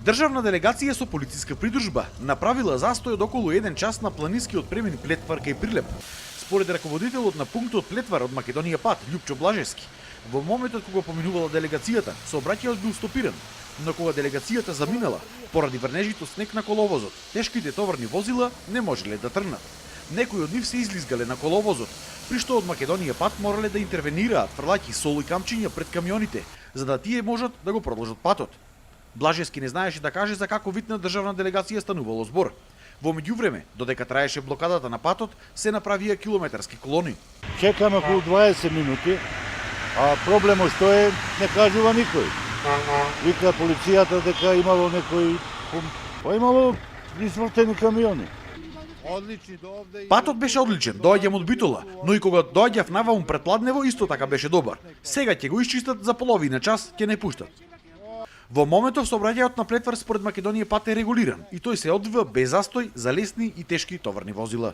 Државна делегација со полициска придружба направила застој од околу 1 час на планинскиот премин Плетвар кај Прилеп. Според раководителот на пунктот Плетвар од Македонија Пат, Љупчо Блажевски, во моментот кога поминувала делегацијата, сообраќајот бил стопиран, но кога делегацијата заминала, поради врнежито снег на коловозот, тешките товарни возила не можеле да тргнат. Некои од нив се излизгале на коловозот, при што од Македонија Пат морале да интервенираат фрлајќи сол и камчиња пред камионите, за да тие можат да го продолжат патот. Блажевски не знаеше да каже за каков вид на државна делегација станувало збор. Во меѓувреме, додека траеше блокадата на патот, се направија километарски колони. Чекаме околу 20 минути, а проблемот што е, не кажува никој. Вика полицијата дека имало некои, имало извртени камиони. Патот беше одличен, доаѓам од Битола, но и кога доаѓав наваму пред Пладнево исто така беше добар. Сега ќе го исчистат за половина час, ќе не пуштат. Во моментов сообраќајот на Плетвар според Македонија Пат е регулиран и тој се одвива без застој за лесни и тешки товарни возила.